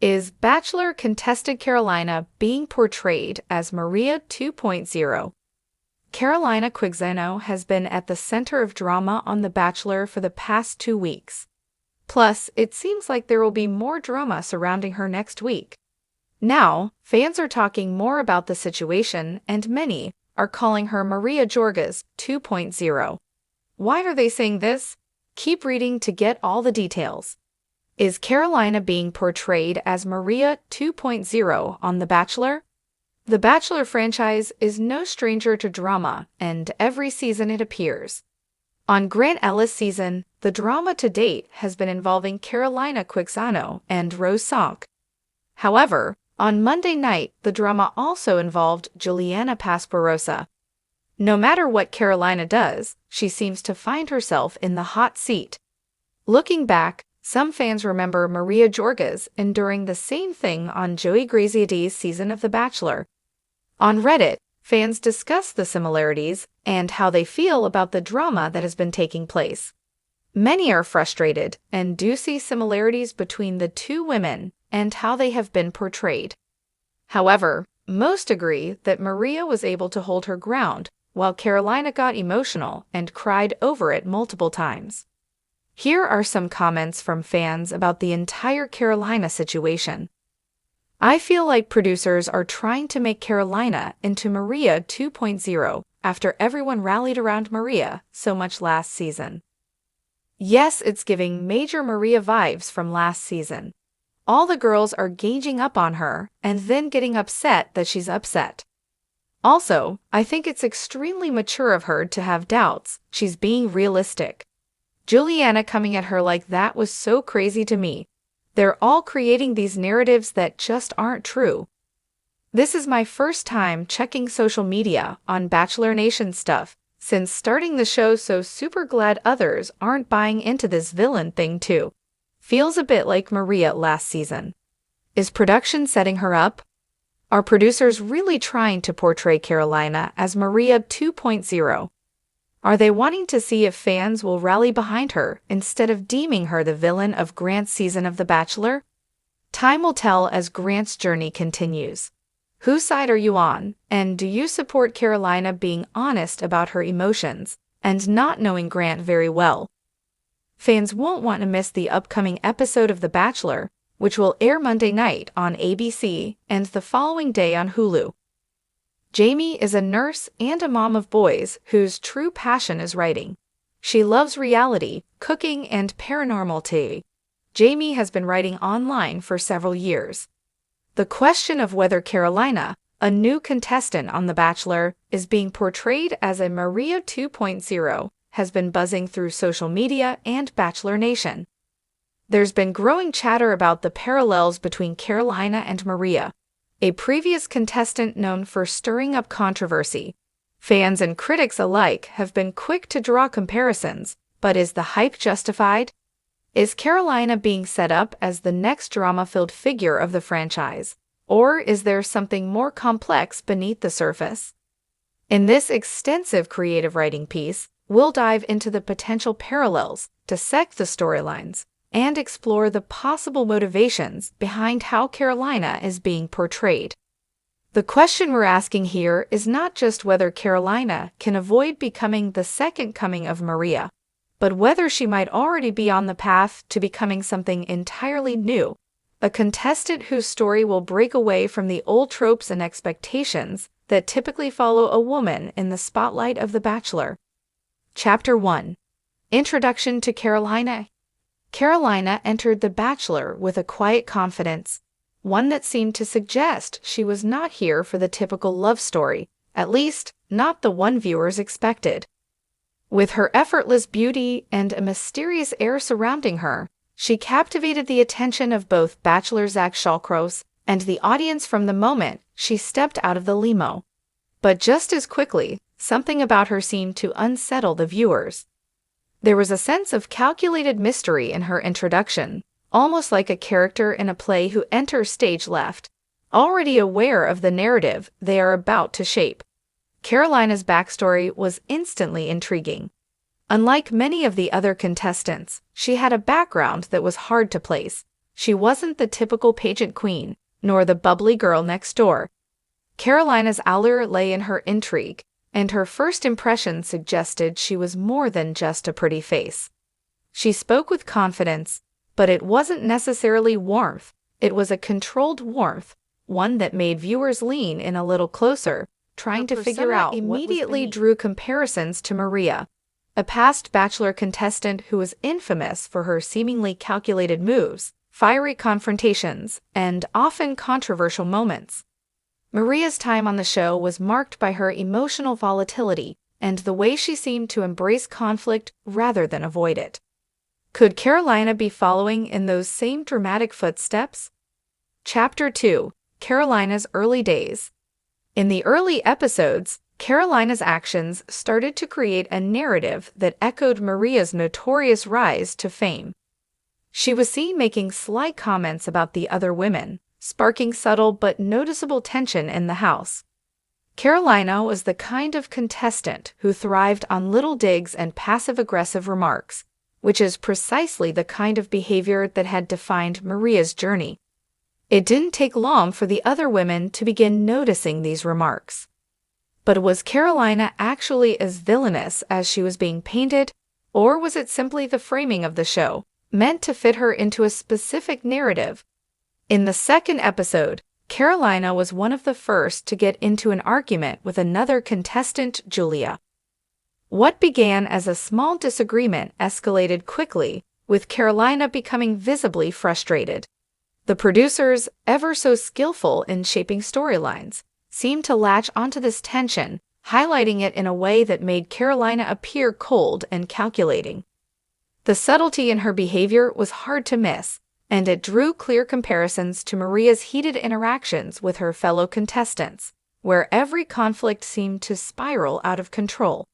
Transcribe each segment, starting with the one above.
Is Bachelor contestant Carolina being portrayed as Maria 2.0? Carolina Quixano has been at the center of drama on The Bachelor for the past 2 weeks. Plus, it seems like there will be more drama surrounding her next week. Now, fans are talking more about the situation, and many are calling her Maria Jorges 2.0. Why are they saying this? Keep reading to get all the details. Is Carolina being portrayed as Maria 2.0 on The Bachelor? The Bachelor franchise is no stranger to drama, and every season it appears. On Grant Ellis' season, the drama to date has been involving Carolina Quixano and Rose Sonk. However, on Monday night, the drama also involved Juliana Pasparosa. No matter what Carolina does, she seems to find herself in the hot seat. Looking back, some fans remember Maria Jorges enduring the same thing on Joey Graziadei's season of The Bachelor. On Reddit, fans discuss the similarities and how they feel about the drama that has been taking place. Many are frustrated and do see similarities between the two women and how they have been portrayed. However, most agree that Maria was able to hold her ground, while Carolina got emotional and cried over it multiple times. Here are some comments from fans about the entire Carolina situation. I feel like producers are trying to make Carolina into Maria 2.0 after everyone rallied around Maria so much last season. Yes, it's giving major Maria vibes from last season. All the girls are gaging up on her and then getting upset that she's upset. Also, I think it's extremely mature of her to have doubts. She's being realistic. Juliana coming at her like that was so crazy to me. They're all creating these narratives that just aren't true. This is my first time checking social media on Bachelor Nation stuff since starting the show, so super glad others aren't buying into this villain thing too. Feels a bit like Maria last season. Is production setting her up? Are producers really trying to portray Carolina as Maria 2.0? Are they wanting to see if fans will rally behind her instead of deeming her the villain of Grant's season of The Bachelor? Time will tell as Grant's journey continues. Whose side are you on, and do you support Carolina being honest about her emotions and not knowing Grant very well? Fans won't want to miss the upcoming episode of The Bachelor, which will air Monday night on ABC and the following day on Hulu. Jamie is a nurse and a mom of boys whose true passion is writing. She loves reality, cooking, and paranormal tea. Jamie has been writing online for several years. The question of whether Carolina, a new contestant on The Bachelor, is being portrayed as a Maria 2.0 has been buzzing through social media and Bachelor Nation. There's been growing chatter about the parallels between Carolina and Maria, a previous contestant known for stirring up controversy. Fans and critics alike have been quick to draw comparisons, but is the hype justified? Is Carolina being set up as the next drama-filled figure of the franchise, or is there something more complex beneath the surface? In this extensive creative writing piece, we'll dive into the potential parallels, dissect the storylines, and explore the possible motivations behind how Carolina is being portrayed. The question we're asking here is not just whether Carolina can avoid becoming the second coming of Maria, but whether she might already be on the path to becoming something entirely new, a contestant whose story will break away from the old tropes and expectations that typically follow a woman in the spotlight of The Bachelor. Chapter 1. Introduction to Carolina. Carolina entered The Bachelor with a quiet confidence, one that seemed to suggest she was not here for the typical love story, at least not the one viewers expected. With her effortless beauty and a mysterious air surrounding her, she captivated the attention of both Bachelor Zach Shallcross and the audience from the moment she stepped out of the limo. But just as quickly, something about her seemed to unsettle the viewers. There was a sense of calculated mystery in her introduction, almost like a character in a play who enters stage left, already aware of the narrative they are about to shape. Carolina's backstory was instantly intriguing. Unlike many of the other contestants, she had a background that was hard to place, She wasn't the typical pageant queen, nor the bubbly girl next door. Carolina's allure lay in her intrigue, and her first impression suggested she was more than just a pretty face. She spoke with confidence, but it wasn't necessarily warmth. It was a controlled warmth, one that made viewers lean in a little closer, trying to figure out what immediately drew comparisons to Maria, a past Bachelor contestant who was infamous for her seemingly calculated moves, fiery confrontations, and often controversial moments. Maria's time on the show was marked by her emotional volatility and the way she seemed to embrace conflict rather than avoid it. Could Carolina be following in those same dramatic footsteps? Chapter 2: Carolina's Early Days. In the early episodes, Carolina's actions started to create a narrative that echoed Maria's notorious rise to fame. She was seen making sly comments about the other women, sparking subtle but noticeable tension in the house. Carolina was the kind of contestant who thrived on little digs and passive-aggressive remarks, which is precisely the kind of behavior that had defined Maria's journey. It didn't take long for the other women to begin noticing these remarks. But was Carolina actually as villainous as she was being painted, or was it simply the framing of the show, meant to fit her into a specific narrative? In the second episode, Carolina was one of the first to get into an argument with another contestant, Julia. What began as a small disagreement escalated quickly, with Carolina becoming visibly frustrated. The producers, ever so skillful in shaping storylines, seemed to latch onto this tension, highlighting it in a way that made Carolina appear cold and calculating. The subtlety in her behavior was hard to miss, and it drew clear comparisons to Maria's heated interactions with her fellow contestants, where every conflict seemed to spiral out of control.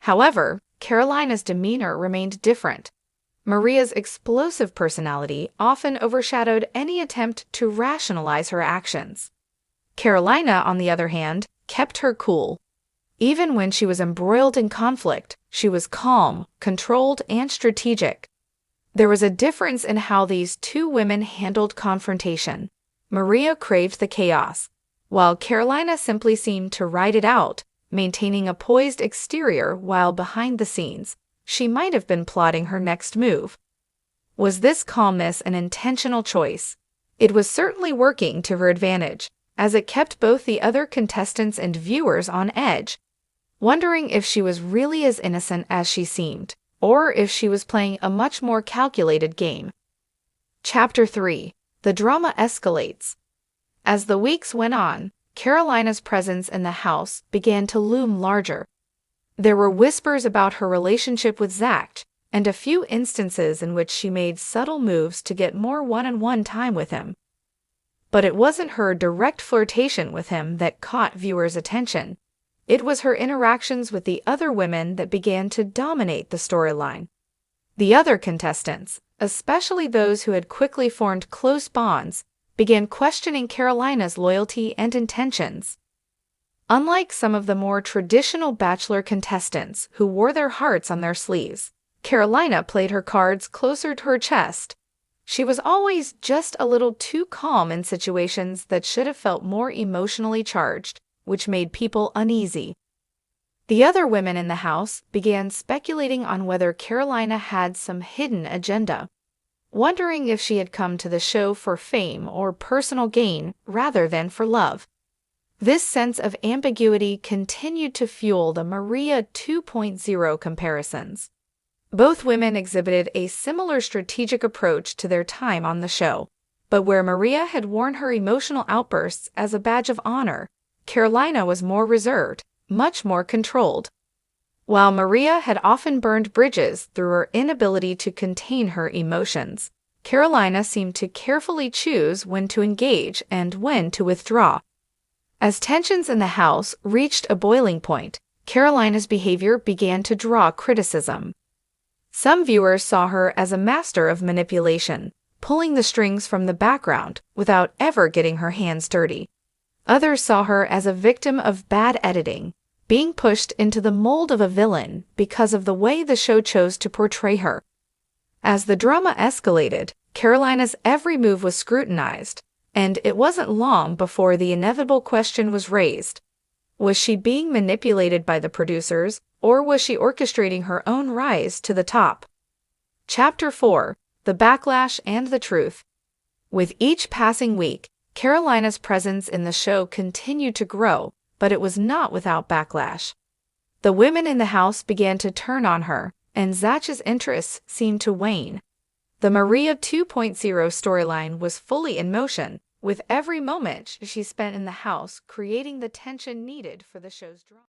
However, Carolina's demeanor remained different. Maria's explosive personality often overshadowed any attempt to rationalize her actions. Carolina, on the other hand, kept her cool. Even when she was embroiled in conflict, she was calm, controlled, and strategic. There was a difference in how these two women handled confrontation. Maria craved the chaos, while Carolina simply seemed to ride it out, maintaining a poised exterior while behind the scenes, she might have been plotting her next move. Was this calmness an intentional choice? It was certainly working to her advantage, as it kept both the other contestants and viewers on edge, wondering if she was really as innocent as she seemed, or if she was playing a much more calculated game. Chapter 3: The Drama Escalates. As the weeks went on, Carolina's presence in the house began to loom larger. There were whispers about her relationship with Zach, and a few instances in which she made subtle moves to get more one-on-one time with him. But it wasn't her direct flirtation with him that caught viewers' attention. It was her interactions with the other women that began to dominate the storyline. The other contestants, especially those who had quickly formed close bonds, began questioning Carolina's loyalty and intentions. Unlike some of the more traditional Bachelor contestants who wore their hearts on their sleeves, Carolina played her cards closer to her chest. She was always just a little too calm in situations that should have felt more emotionally charged, which made people uneasy. The other women in the house began speculating on whether Carolina had some hidden agenda, wondering if she had come to the show for fame or personal gain rather than for love. This sense of ambiguity continued to fuel the Maria 2.0 comparisons. Both women exhibited a similar strategic approach to their time on the show, but where Maria had worn her emotional outbursts as a badge of honor, Carolina was more reserved, much more controlled. While Maria had often burned bridges through her inability to contain her emotions, Carolina seemed to carefully choose when to engage and when to withdraw. As tensions in the house reached a boiling point, Carolina's behavior began to draw criticism. Some viewers saw her as a master of manipulation, pulling the strings from the background without ever getting her hands dirty. Others saw her as a victim of bad editing, being pushed into the mold of a villain because of the way the show chose to portray her. As the drama escalated, Carolina's every move was scrutinized, and it wasn't long before the inevitable question was raised. Was she being manipulated by the producers, or was she orchestrating her own rise to the top? Chapter 4: The Backlash and the Truth. With each passing week, Carolina's presence in the show continued to grow, but it was not without backlash. The women in the house began to turn on her, and Zach's interests seemed to wane. The Maria 2.0 storyline was fully in motion, with every moment she spent in the house creating the tension needed for the show's drama.